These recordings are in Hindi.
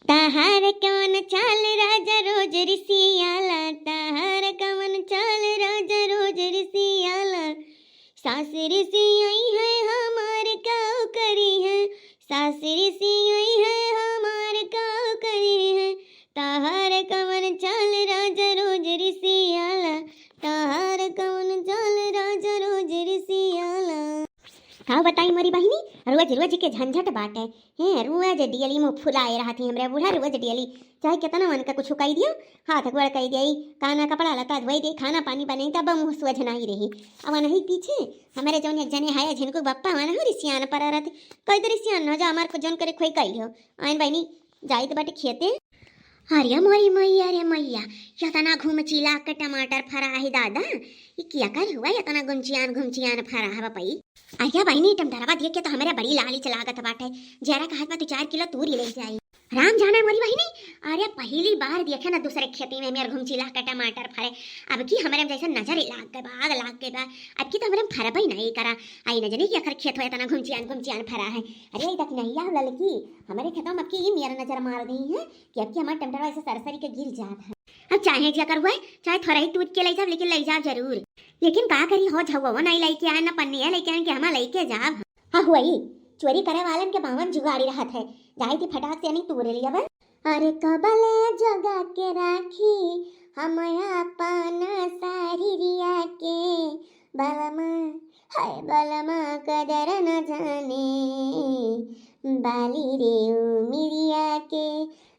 ताहार कवन चाल राजा रोज रिसियाला, ताहार कवन चाल राजा रोज रिसियाला। सास रिसियाई है हमार काऊ करी है, सास रिसियाई है हमार काऊ करी है। ताहार कवन चाल राजा रोज रिसियाला, ताहार कवन चाल राजा रोज रिसियाला। हाँ बताई मोरी बहिनी, रोज रोज के झंझट बाटे हैं। रोज डियली मुँह फुलाए रहती हमरे बूढ़ा, रोज डियली चाहे कितना मन का कुछ कही दियो, हाथ गोड़ कही दिया, काना कपड़ा लता धोई दे, खाना पानी बने तब मुँह सोझ नहीं रही। अब नहीं पीछे हमारे जौन एक जने है जिनको बप्पा वाना हो रिसियान पर रहते, कई तो रिसियान न जा हमार को जौन करे खोई कही हो। आइन बहनी जाई तो बाटे खेते। अरे मोरी मैया, अरे मैया, यतना घूम चिला के टमाटर फरा है दादा, ये क्या कर हुआ यतना घुमचियान फरा है बपई। आया बहनी टमाटरवा देख के तो हमारे बड़ी लाली लागत बाटे, जरा कहत बा 4 किलो तूरी ले जाई। राम जाना मोरी बहनी, अरे पहली बार देखे ना दूसरे खेती में मेरे घुमचिला के टमाटर फरे। अब की हमारे जैसे नजर लाग के बाग लाग के बा, अब की तो हमारे फरब ही नहीं करा। आई न जाने कि अखर खेत हो इतना घुमचियान फरा है। अरे तक नहीं आ लड़की हमारे खेतों में अब की मेरा नजर मार दी है कि अब की हमारे टमाटर ऐसे सरसरी के गिर जात है। अब चाहे जाकर हुआ चाहे थोड़ा ही टूट के ले जाओ, लेकिन ले जाओ जरूर। लेकिन का करी हो झगो नहीं लेके आए ना पन्नी लेके आए कि हम लेके जाब। हाँ हुआ ही चोरी करे वालन के बावन जुगाड़ी रहत है, जाई थी फटाक से नहीं तूरे लिया बा। अरे कबले जगा के राखी हम अपन सारिया के, बलमा हाय बलमा कदर न जाने, बाली रे मिरिया के,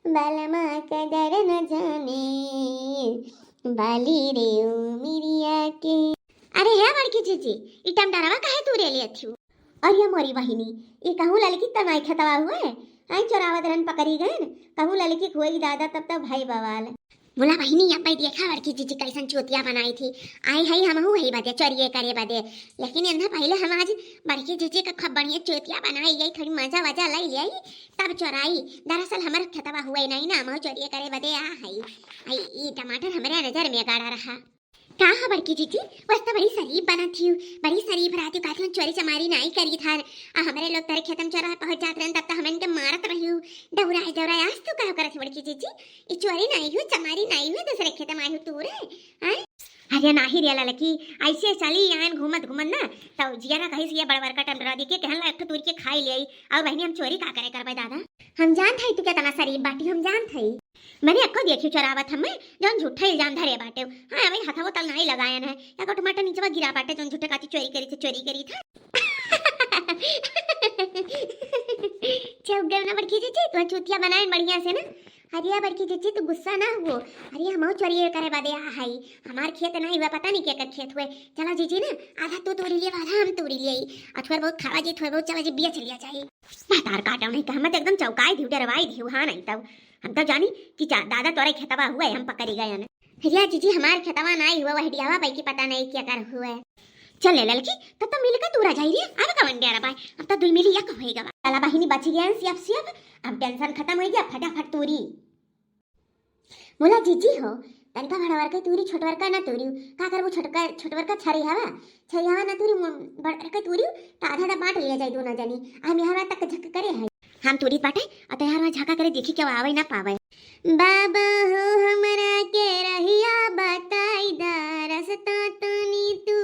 बलमा कदर न जाने, बाली रे मिरिया के। अरे है बड़की जीजी ई टमटरवा काहे तूरे लिए थी। अरे मोरी बहिनी ये कहूँ लड़की तनाई खतवा हुए आई चोरावत रन पकड़ी गए, कहूँ लड़की खोई दादा तब तक भाई बवाल। बोला बहिनी अब भाई देखा बड़की जीजी कैसन चोतिया बनाई थी, आई है हम वही बदे चोरिए करे बदे, लेकिन इन्हें पहले हम आज बड़की जीजी का खूब बढ़िया चोतिया बनाई गई, थोड़ी मजा वजा लाई ली तब चोराई। दरअसल हमारा खतवा हुआ नहीं ना, हम चोरिए करे बदे आई ये टमाटर हमारे नजर में गाड़ा रहा। कहा बड़की जीजी वस्ता बड़ी शरीफ बना थी, बड़ी शरीफ रहती, कातल चोरी चमारी नहीं करी था। हमारे लोग तेरे खेतम चोरा पहुंच जाते रहे तब तक हम इनके मारत रही हूँ दौड़ा आज तू कहा करत बड़की जीजी ये चोरी नहीं हुई चमारी नहीं हुई, दूसरे खेतम आई हूँ तू रे। अरे नाही रे लड़की ऐसे चली आन घूमत ना तो जियारा कहीं से ये बड़बर का टमटरा दी के कहला एक तूर के खाई ले। और बहनी हम चोरी का करे करबे दादा, हम जान थई तू क्या तना शरीफ बाटी, हम जान थई मैंने अक्को देखी चोरावत हमें जौन झूठा इल्जाम धरे बाटे। हाँ भाई हथावो तल नहीं लगायन है या को टमाटर नीचे गिरा बाटे जौन झूठे काती चोरी करी था। चुप गए ना बड़की जीजी, तू चूतिया बनाए बढ़िया से ना। अरे बड़की जीजी तू गुस्सा ना हो, अरे हम चोरी करे बदे हाई हमार खेत नहीं हुआ, पता नहीं क्या खेत हुए। चला जीजी ना आधा तू तोड़ी लिया आधा हम तोड़ी लिए, और थोड़ा बहुत खावा जी थोड़ा बहुत चला जी बेच लिया चाहिए। तार काटा नहीं कहा मत एकदम चौकाई दी डरवाई दी। हाँ नहीं तब हम तो जानी कि दादा तोरे खेतवा हुआ है हम पकड़ी गए ना। हिरिया जीजी हमारे खेतवा नहीं हुआ, वह डियावा भाई की पता नहीं क्या कर हुआ है। चल ले लड़की तब तो मिलकर तू रह जाई रे, अब का वंडे भाई अब तो दुई मिली या होएगा वाला बहिनी बच गया सियप अब टेंशन खत्म हो गया फटाफट तूरी। बोला जीजी हो तनिका बड़वर के तूरी छोटवर का ना तूरी का कर वो छोटवर का छरी हवा ना तूरी बड़वर का तूरी तो आधा बांट लिया जाए दोनों जनी। हम यहाँ तक झक करे है हम तूरी बाटे और तो यहाँ झका करे देखी क्या आवे ना पावे। बाबा हो हमरा के रहिया बताई दा, रास्ता तनी तू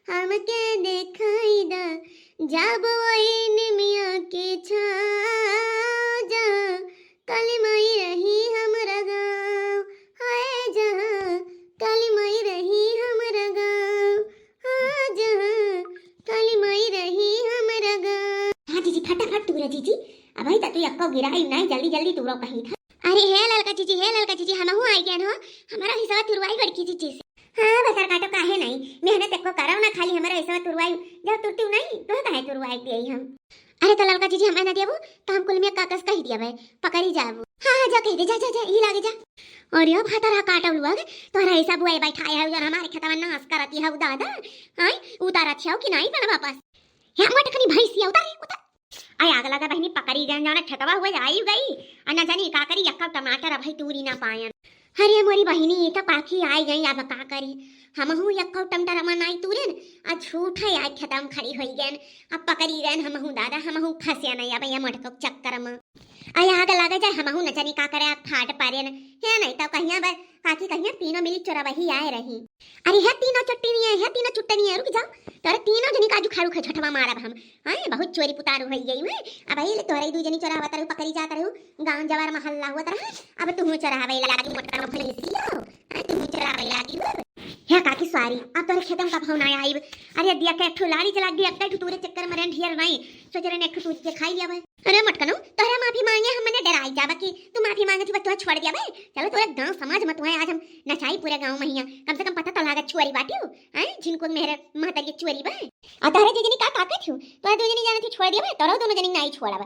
हमके देखाई दा, जब वही निमिया के छाँव जहाँ काली माई रही हमरा गाँव, हाय जहाँ काली माई रही हमरा गाँव, हाँ जहाँ काली माई रही हमरा गाँव। हाँ जीजी फटाफट तूरा जीजी अब भाई तू यक्को गिराई नहीं जल्दी तूरो कहीं था। अरे हे ललका जीजी हम हुआ आई गए हो हमारा हिस्सा तुरवाई बड़की जीजी से। हाँ बसर काटो काहे नहीं मेहनत एको करो ना, खाली हमारा हिस्सा तुरवाई जब तुरती नहीं तो काहे तुरवाई दिए हम। अरे तो ललका जीजी हमें ना देबो तो हम कुल में कागज कह दिया भाई पकड़ी जाबो। हाँ जा कह दे जा ई लागे जा। और यो भातरा काटो लुआग तोरा हिस्सा बुआई बैठाया है जन हमारे खेतवा नाश करती है दादा। हां उतारा छियो कि नहीं बना वापस या मटकनी भैंसी उतार आई आग लगा बहनी पकड़ी जान जाना खेतवा हुए आई गई अन्ना जानी का करी यक्का टमाटर भाई तूरी ना पायन। अरे मोरी बहिनी तो पाखी आई गई अब का करी हम हूँ यक्का टमाटर मन आई तूरन आ झूठा आज खत्म खड़ी हो गए अब पकड़ी गए हम हूँ दादा हम हूँ फंसिया नहीं अब ये मटको चक्कर में। अरे आग लगा जाए हमहू न जानी का करे आग फाट पारे न है नहीं तो कहिया बा काकी कहिया तीनों मिली चोरवही आए रही। अरे है तीनों चट्टनी है तीनों चुट्टनी है, रुक जाओ तोरे तीनों जनी काजू खाड़ू खा झटवा मारब हम। हां बहुत चोरी पुतारू होई गई मैं। अब ले तोरे दू जनी चोरावत रहू पकड़ी जात रहू गांव जवार महल्ला हुआ तरह। अब तू चोरावे लागी मोटर में भले सियो तू चोरावे लागी है काकी सारी। अब तोरे खेतम का फोन आया आई। अरे दिया के ठो लाड़ी चला गई अब तू चक्कर में रन ढियर नहीं सोच रहे ने ठो के खाई लिया भाई। अरे मटकनो तोहरा माफी मांगे हमने डराई जाबा कि तू माफी मांगे तू बच्चा छोड़ दिया भाई। चलो तोरे गांव समाज में तुम्हें आज हम नचाई पूरे गांव में हिया कम से कम पता तो लागत चोरी बाटी हैं जिनको मेरे महतर के चोरी भाई। आ तोहरे जो जनी का ताकत हूं तो दो जनी जाने तू छोड़ दिया भाई तोरा दोनों जनी नहीं छोड़ा।